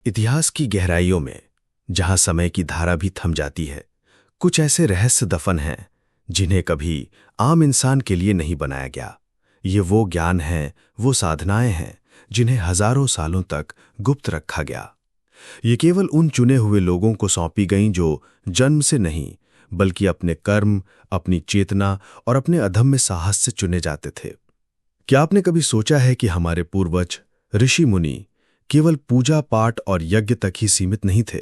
इतिहास की गहराइयों में, जहां समय की धारा भी थम जाती है, कुछ ऐसे रहस्य दफन हैं जिन्हें कभी आम इंसान के लिए नहीं बनाया गया। ये वो ज्ञान है, वो साधनाएं हैं जिन्हें हजारों सालों तक गुप्त रखा गया। ये केवल उन चुने हुए लोगों को सौंपी गईं जो जन्म से नहीं, बल्कि अपने कर्म, अपनी चेतना और अपने अदम्य साहस से चुने जाते थे। क्या आपने कभी सोचा है कि हमारे पूर्वज ऋषि मुनि केवल पूजा पाठ और यज्ञ तक ही सीमित नहीं थे?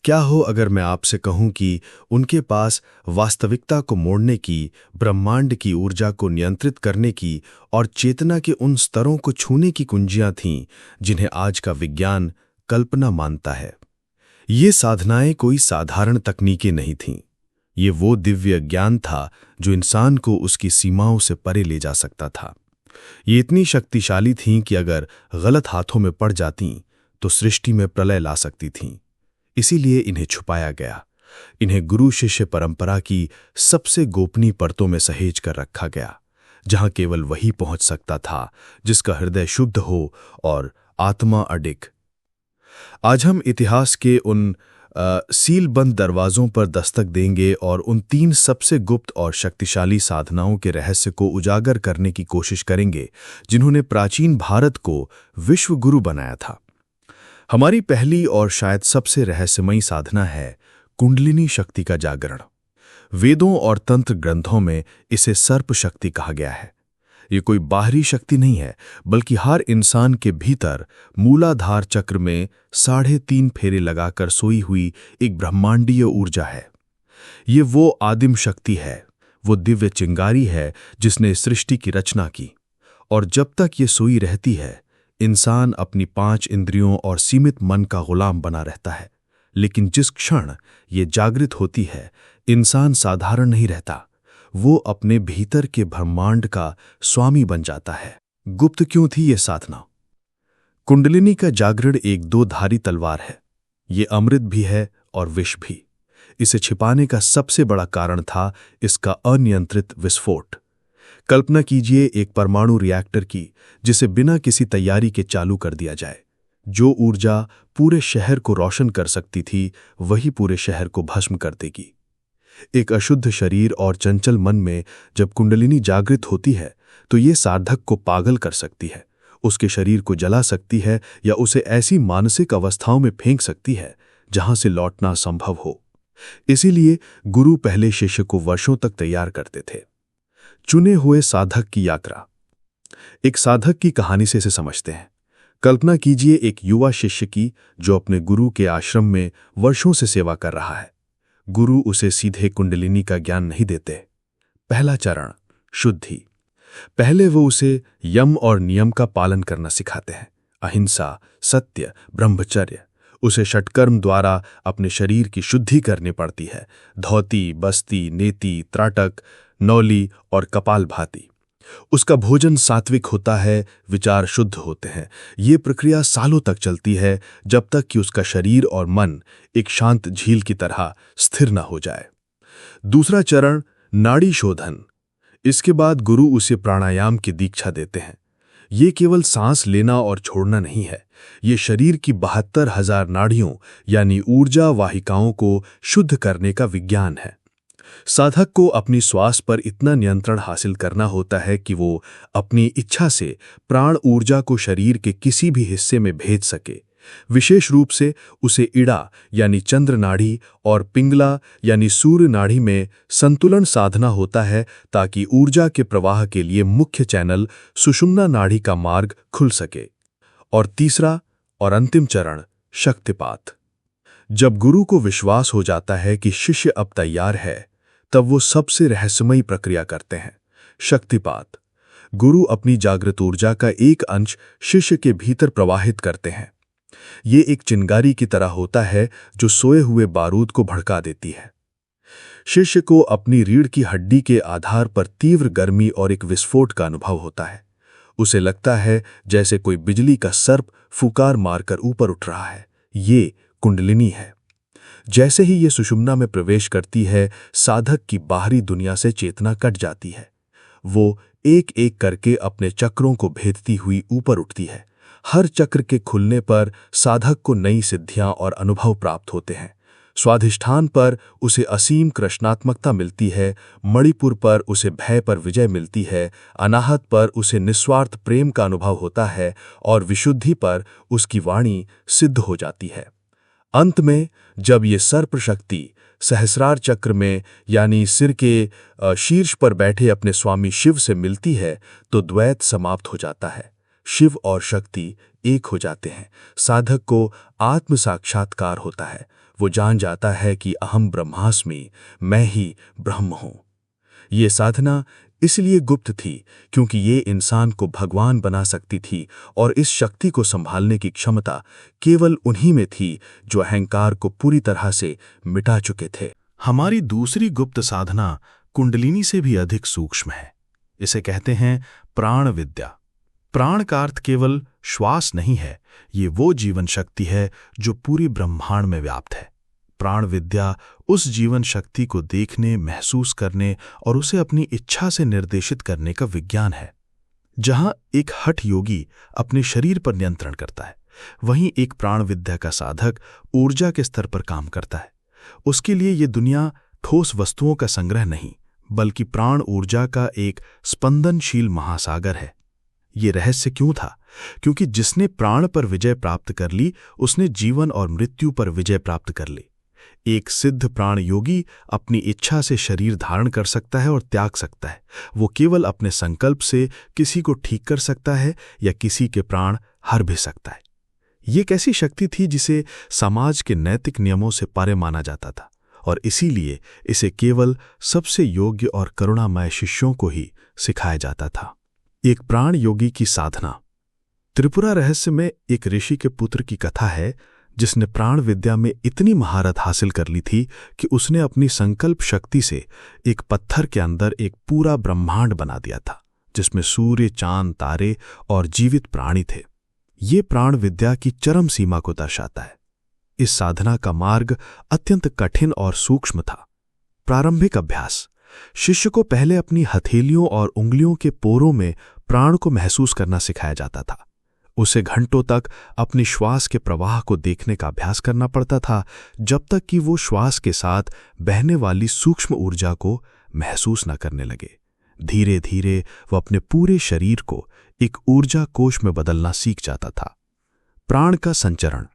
क्या हो अगर मैं आपसे कहूं कि उनके पास वास्तविकता को मोड़ने की, ब्रह्मांड की ऊर्जा को नियंत्रित करने की और चेतना के उन स्तरों को छूने की कुंजियां थीं जिन्हें आज का विज्ञान कल्पना मानता है। ये साधनाएं कोई साधारण तकनीकें नहीं थीं। ये वो दिव्य ज्ञान था जो इंसान को उसकी सीमाओं से परे ले जा सकता था। ये इतनी शक्तिशाली थीं कि अगर गलत हाथों में पड़ जातीं तो सृष्टि में प्रलय ला सकती थीं। इसीलिए इन्हें छुपाया गया। इन्हें गुरु शिष्य परंपरा की सबसे गोपनीय परतों में सहेज कर रखा गया, जहां केवल वही पहुंच सकता था जिसका हृदय शुद्ध हो और आत्मा अडिग। आज हम इतिहास के उन सीलबंद दरवाजों पर दस्तक देंगे और उन तीन सबसे गुप्त और शक्तिशाली साधनाओं के रहस्य को उजागर करने की कोशिश करेंगे जिन्होंने प्राचीन भारत को विश्व गुरु बनाया था। हमारी पहली और शायद सबसे रहस्यमयी साधना है कुंडलिनी शक्ति का जागरण। वेदों और तंत्र ग्रंथों में इसे सर्प शक्ति कहा गया है। ये कोई बाहरी शक्ति नहीं है, बल्कि हर इंसान के भीतर मूलाधार चक्र में 3.5 फेरे लगाकर सोई हुई एक ब्रह्मांडीय ऊर्जा है। ये वो आदिम शक्ति है, वो दिव्य चिंगारी है जिसने सृष्टि की रचना की। और जब तक ये सोई रहती है, इंसान अपनी 5 इंद्रियों और सीमित मन का गुलाम बना रहता है। लेकिन जिस क्षण ये जागृत होती है, इंसान साधारण नहीं रहता, वो अपने भीतर के ब्रह्मांड का स्वामी बन जाता है। गुप्त क्यों थी ये साधना? कुंडलिनी का जागरण एक 2-धारी तलवार है। ये अमृत भी है और विष भी। इसे छिपाने का सबसे बड़ा कारण था इसका अनियंत्रित विस्फोट। कल्पना कीजिए एक परमाणु रिएक्टर की, जिसे बिना किसी तैयारी के चालू कर दिया जाए। जो ऊर्जा पूरे शहर को रोशन कर सकती थी, वही पूरे शहर को भस्म कर देगी। एक अशुद्ध शरीर और चंचल मन में जब कुंडलिनी जागृत होती है, तो ये साधक को पागल कर सकती है, उसके शरीर को जला सकती है या उसे ऐसी मानसिक अवस्थाओं में फेंक सकती है जहां से लौटना संभव हो। इसीलिए गुरु पहले शिष्य को वर्षों तक तैयार करते थे। चुने हुए साधक की यात्रा। एक साधक की कहानी से इसे समझते हैं। कल्पना कीजिए एक युवा शिष्य की जो अपने गुरु के आश्रम में वर्षों से सेवा कर रहा है। गुरु उसे सीधे कुंडलिनी का ज्ञान नहीं देते। पहला चरण, शुद्धि। पहले वो उसे यम और नियम का पालन करना सिखाते हैं। अहिंसा, सत्य, ब्रह्मचर्य। उसे षटकर्म द्वारा अपने शरीर की शुद्धि करनी पड़ती है। धोती, बस्ती, नेति, त्राटक, नौली और कपालभाति। उसका भोजन सात्विक होता है, विचार शुद्ध होते हैं। ये प्रक्रिया सालों तक चलती है, जब तक कि उसका शरीर और मन एक शांत झील की तरह स्थिर न हो जाए। दूसरा चरण, नाड़ी शोधन। इसके बाद गुरु उसे प्राणायाम की दीक्षा देते हैं। ये केवल सांस लेना और छोड़ना नहीं है, ये शरीर की 72,000 नाड़ियों यानी ऊर्जा वाहिकाओं को शुद्ध करने का विज्ञान है। साधक को अपनी श्वास पर इतना नियंत्रण हासिल करना होता है कि वो अपनी इच्छा से प्राण ऊर्जा को शरीर के किसी भी हिस्से में भेज सके। विशेष रूप से उसे इड़ा यानी चंद्र नाड़ी और पिंगला यानी सूर्य नाड़ी में संतुलन साधना होता है, ताकि ऊर्जा के प्रवाह के लिए मुख्य चैनल सुषुम्ना नाड़ी का मार्ग खुल सके। और तीसरा और अंतिम चरण, शक्तिपात। जब गुरु को विश्वास हो जाता है कि शिष्य अब तैयार है, तब वो सबसे रहस्यमयी प्रक्रिया करते हैं, शक्तिपात। गुरु अपनी जागृत ऊर्जा का एक अंश शिष्य के भीतर प्रवाहित करते हैं। ये एक चिंगारी की तरह होता है जो सोए हुए बारूद को भड़का देती है। शिष्य को अपनी रीढ़ की हड्डी के आधार पर तीव्र गर्मी और एक विस्फोट का अनुभव होता है। उसे लगता है जैसे कोई बिजली का सर्प फुकार मारकर ऊपर उठ रहा है। ये कुंडलिनी है। जैसे ही ये सुषुम्ना में प्रवेश करती है, साधक की बाहरी दुनिया से चेतना कट जाती है। वो एक एक करके अपने चक्रों को भेदती हुई ऊपर उठती है हर चक्र के खुलने पर साधक को नई सिद्धियां और अनुभव प्राप्त होते हैं। स्वाधिष्ठान पर उसे असीम कृष्णात्मकता मिलती है, मणिपुर पर उसे भय पर विजय मिलती है, अनाहत पर उसे निस्वार्थ प्रेम का अनुभव होता है और विशुद्धि पर उसकी वाणी सिद्ध हो जाती है। अंत में जब ये सर्प शक्ति सहस्रार चक्र में यानी सिर के शीर्ष पर बैठे अपने स्वामी शिव से मिलती है तो द्वैत समाप्त हो जाता है। शिव और शक्ति एक हो जाते हैं। साधक को आत्म साक्षात्कार होता है। वो जान जाता है कि अहम ब्रह्मास्मि, मैं ही ब्रह्म हूं। ये साधना इसलिए गुप्त थी क्योंकि ये इंसान को भगवान बना सकती थी और इस शक्ति को संभालने की क्षमता केवल उन्हीं में थी जो अहंकार को पूरी तरह से मिटा चुके थे। हमारी दूसरी गुप्त साधना कुंडलिनी से भी अधिक सूक्ष्म है। इसे कहते हैं प्राण विद्या। प्राण का अर्थ केवल श्वास नहीं है, ये वो जीवन शक्ति है जो पूरी ब्रह्मांड में व्याप्त है। प्राण विद्या उस जीवन शक्ति को देखने, महसूस करने और उसे अपनी इच्छा से निर्देशित करने का विज्ञान है। जहां एक हठ योगी अपने शरीर पर नियंत्रण करता है, वहीं एक प्राण विद्या का साधक ऊर्जा के स्तर पर काम करता है। उसके लिए ये दुनिया ठोस वस्तुओं का संग्रह नहीं, बल्कि प्राण ऊर्जा का एक स्पंदनशील महासागर है। ये रहस्य क्यों था? क्योंकि जिसने प्राण पर विजय प्राप्त कर ली, उसने जीवन और मृत्यु पर विजय प्राप्त कर ली। एक सिद्ध प्राण योगी अपनी इच्छा से शरीर धारण कर सकता है और त्याग सकता है। वो केवल अपने संकल्प से किसी को ठीक कर सकता है या किसी के प्राण हर भी सकता है। ये एक ऐसी शक्ति थी जिसे समाज के नैतिक नियमों से परे माना जाता था और इसीलिए इसे केवल सबसे योग्य और करुणामय शिष्यों को ही सिखाया जाता था। एक प्राण योगी की साधना। त्रिपुरा रहस्य में एक ऋषि के पुत्र की कथा है जिसने प्राण विद्या में इतनी महारत हासिल कर ली थी कि उसने अपनी संकल्प शक्ति से एक पत्थर के अंदर एक पूरा ब्रह्मांड बना दिया था, जिसमें सूर्य, चांद, तारे और जीवित प्राणी थे। ये प्राण विद्या की चरम सीमा को दर्शाता है। इस साधना का मार्ग अत्यंत कठिन और सूक्ष्म था। प्रारंभिक अभ्यास। शिष्य को पहले अपनी हथेलियों और उंगलियों के पोरों में प्राण को महसूस करना सिखाया जाता था। उसे घंटों तक अपनी श्वास के प्रवाह को देखने का अभ्यास करना पड़ता था, जब तक कि वो श्वास के साथ बहने वाली सूक्ष्म ऊर्जा को महसूस न करने लगे। धीरे धीरे वो अपने पूरे शरीर को एक ऊर्जा कोश में बदलना सीख जाता था। प्राण का संचरण।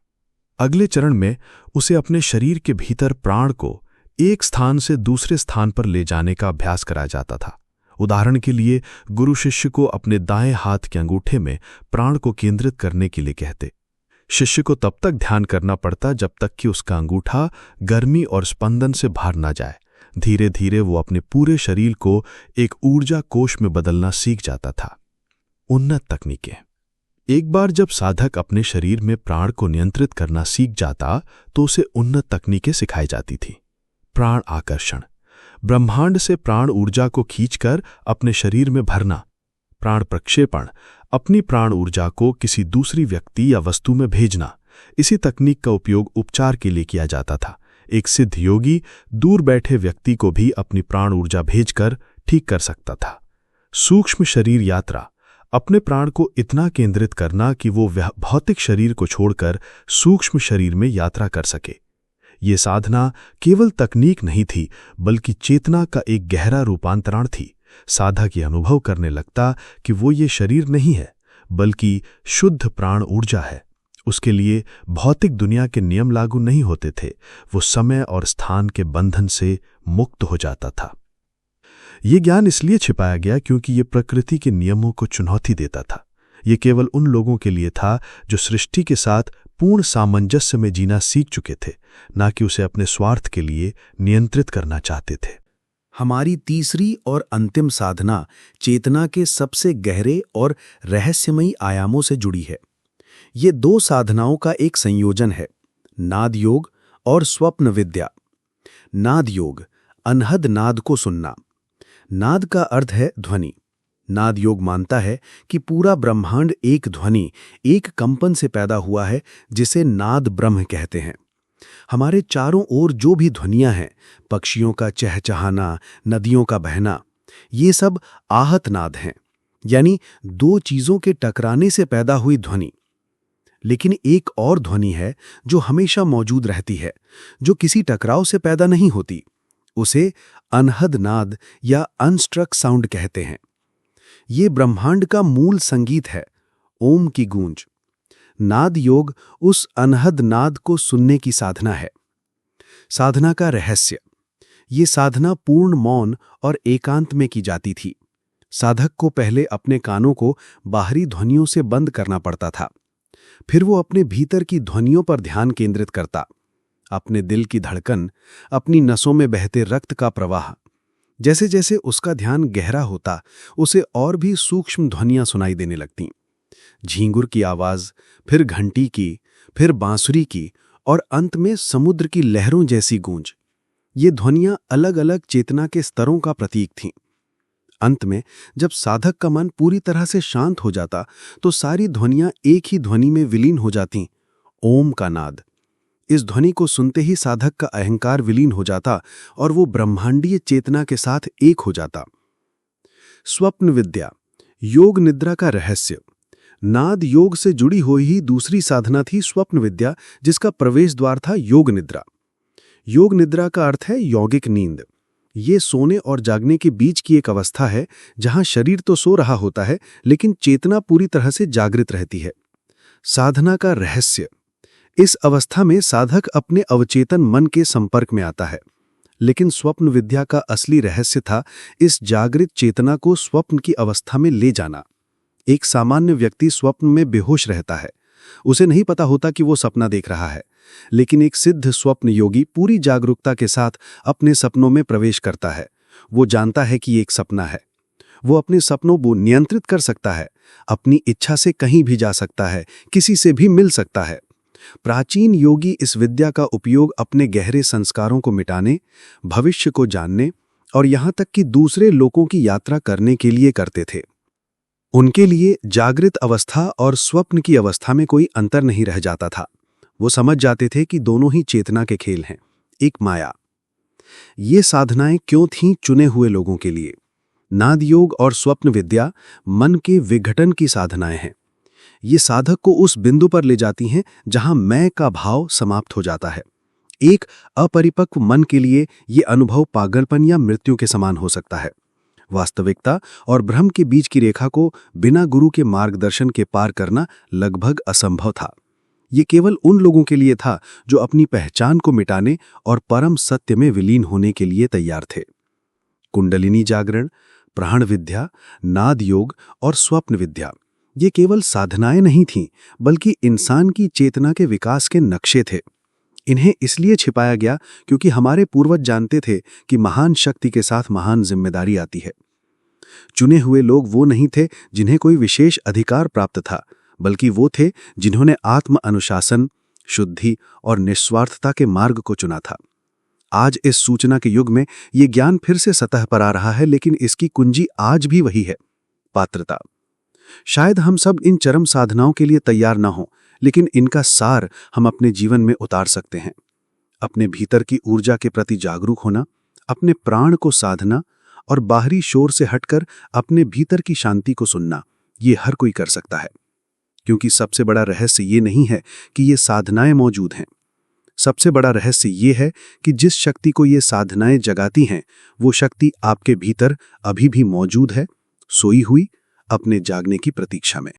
अगले चरण में उसे अपने शरीर के भीतर प्राण को एक स्थान से दूसरे स्थान पर ले जाने का अभ्यास कराया जाता था। उदाहरण के लिए गुरु शिष्य को अपने दाएं हाथ के अंगूठे में प्राण को केंद्रित करने के लिए कहते। शिष्य को तब तक ध्यान करना पड़ता जब तक कि उसका अंगूठा गर्मी और स्पंदन से बाहर न जाए। धीरे धीरे वो अपने पूरे शरीर को एक ऊर्जा कोश में बदलना सीख जाता था। उन्नत तकनीकें। एक बार जब साधक अपने शरीर में प्राण को नियंत्रित करना सीख जाता तो उसे उन्नत तकनीकें सिखाई जाती थी। प्राण आकर्षण। ब्रह्मांड से प्राण ऊर्जा को खींचकर अपने शरीर में भरना। प्राण प्रक्षेपण। अपनी प्राण ऊर्जा को किसी दूसरी व्यक्ति या वस्तु में भेजना। इसी तकनीक का उपयोग उपचार के लिए किया जाता था। एक सिद्ध योगी दूर बैठे व्यक्ति को भी अपनी प्राण ऊर्जा भेजकर ठीक कर सकता था। सूक्ष्म शरीर यात्रा। अपने प्राण को इतना केंद्रित करना कि वो भौतिक शरीर को छोड़कर सूक्ष्म शरीर में यात्रा कर सके। ये साधना केवल तकनीक नहीं थी, बल्कि चेतना का एक गहरा रूपांतरण थी। साधक ये अनुभव करने लगता कि वो ये शरीर नहीं है, बल्कि शुद्ध प्राण ऊर्जा है। उसके लिए भौतिक दुनिया के नियम लागू नहीं होते थे। वो समय और स्थान के बंधन से मुक्त हो जाता था। ये ज्ञान इसलिए छिपाया गया क्योंकि ये प्रकृति के नियमों को चुनौती देता था। ये केवल उन लोगों के लिए था जो सृष्टि के साथ पूर्ण सामंजस्य में जीना सीख चुके थे, ना कि उसे अपने स्वार्थ के लिए नियंत्रित करना चाहते थे। हमारी तीसरी और अंतिम साधना चेतना के सबसे गहरे और रहस्यमयी आयामों से जुड़ी है। ये दो साधनाओं का एक संयोजन है, नाद योग और स्वप्न विद्या। नाद योग, अनहद नाद को सुनना। नाद का अर्थ है ध्वनि। नाद योग मानता है कि पूरा ब्रह्मांड एक ध्वनि, एक कंपन से पैदा हुआ है, जिसे नाद ब्रह्म कहते हैं। हमारे चारों ओर जो भी ध्वनियां हैं, पक्षियों का चहचहाना, नदियों का बहना, ये सब आहत नाद हैं, यानी दो चीजों के टकराने से पैदा हुई ध्वनि। लेकिन एक और ध्वनि है जो हमेशा मौजूद रहती है, जो किसी टकराव से पैदा नहीं होती। उसे अनहद नाद या अनस्ट्रक साउंड कहते हैं। ये ब्रह्मांड का मूल संगीत है, ओम की गूंज। नाद योग उस अनहद नाद को सुनने की साधना है। साधना का रहस्य। ये साधना पूर्ण मौन और एकांत में की जाती थी। साधक को पहले अपने कानों को बाहरी ध्वनियों से बंद करना पड़ता था। फिर वो अपने भीतर की ध्वनियों पर ध्यान केंद्रित करता। अपने दिल की धड़कन, अपनी नसों में बहते रक्त का प्रवाह। जैसे जैसे उसका ध्यान गहरा होता, उसे और भी सूक्ष्म ध्वनियां सुनाई देने लगतीं। झींगुर की आवाज, फिर घंटी की, फिर बांसुरी की और अंत में समुद्र की लहरों जैसी गूंज। ये ध्वनियां अलग अलग चेतना के स्तरों का प्रतीक थीं। अंत में जब साधक का मन पूरी तरह से शांत हो जाता तो सारी ध्वनियां एक ही ध्वनि में विलीन हो जातीं, ओम का नाद। इस ध्वनि को सुनते ही साधक का अहंकार विलीन हो जाता और वो ब्रह्मांडीय चेतना के साथ एक हो जाता। स्वप्न विद्या, योग निद्रा का रहस्य। नाद योग से जुड़ी हुई ही दूसरी साधना थी स्वप्न विद्या, जिसका प्रवेश द्वार था योग निद्रा। योग निद्रा का अर्थ है यौगिक नींद। ये सोने और जागने के बीच की एक अवस्था है जहां शरीर तो सो रहा होता है लेकिन चेतना पूरी तरह से जागृत रहती है। साधना का रहस्य। इस अवस्था में साधक अपने अवचेतन मन के संपर्क में आता है। लेकिन स्वप्न विद्या का असली रहस्य था इस जागृत चेतना को स्वप्न की अवस्था में ले जाना। एक सामान्य व्यक्ति स्वप्न में बेहोश रहता है। उसे नहीं पता होता कि वो सपना देख रहा है, लेकिन एक सिद्ध स्वप्न योगी पूरी जागरूकता के साथ अपने सपनों में प्रवेश करता है। वो जानता है कि ये एक सपना है। वो अपने सपनों को नियंत्रित कर सकता है, अपनी इच्छा से कहीं भी जा सकता है, किसी से भी मिल सकता है। प्राचीन योगी इस विद्या का उपयोग अपने गहरे संस्कारों को मिटाने, भविष्य को जानने और यहाँ तक कि दूसरे लोगों की यात्रा करने के लिए करते थे। उनके लिए जागृत अवस्था और स्वप्न की अवस्था में कोई अंतर नहीं रह जाता था। वो समझ जाते थे कि दोनों ही चेतना के खेल हैं, एक माया। ये साधनाएं क्यों थीं चुने हुए लोगों के लिए? नाद योग और स्वप्न विद्या मन के विघटन की साधनाएं हैं। ये साधक को उस बिंदु पर ले जाती हैं जहां मैं का भाव समाप्त हो जाता है। एक अपरिपक्व मन के लिए ये अनुभव पागलपन या मृत्यु के समान हो सकता है। वास्तविकता और भ्रम के बीच की रेखा को बिना गुरु के मार्गदर्शन के पार करना लगभग असंभव था। ये केवल उन लोगों के लिए था जो अपनी पहचान को मिटाने और परम सत्य में विलीन होने के लिए तैयार थे। कुंडलिनी जागरण, प्राण विद्या, नाद योग और स्वप्न विद्या ये केवल साधनाएं नहीं थीं, बल्कि इंसान की चेतना के विकास के नक्शे थे। इन्हें इसलिए छिपाया गया क्योंकि हमारे पूर्वज जानते थे कि महान शक्ति के साथ महान जिम्मेदारी आती है। चुने हुए लोग वो नहीं थे जिन्हें कोई विशेष अधिकार प्राप्त था, बल्कि वो थे जिन्होंने आत्म अनुशासन, शुद्धि और निस्वार्थता के मार्ग को चुना था। आज इस सूचना के युग में ये ज्ञान फिर से सतह पर आ रहा है, लेकिन इसकी कुंजी आज भी वही है, पात्रता। शायद हम सब इन चरम साधनाओं के लिए तैयार ना हों, लेकिन इनका सार हम अपने जीवन में उतार सकते हैं। अपने भीतर की ऊर्जा के प्रति जागरूक होना, अपने प्राण को साधना और बाहरी शोर से हटकर अपने भीतर की शांति को सुनना, ये हर कोई कर सकता है। क्योंकि सबसे बड़ा रहस्य ये नहीं है कि ये साधनाएं मौजूद हैं। सबसे बड़ा रहस्य ये है कि जिस शक्ति को ये साधनाएं जगाती हैं, वो शक्ति आपके भीतर अभी भी मौजूद है, सोई हुई, अपने जागने की प्रतीक्षा में।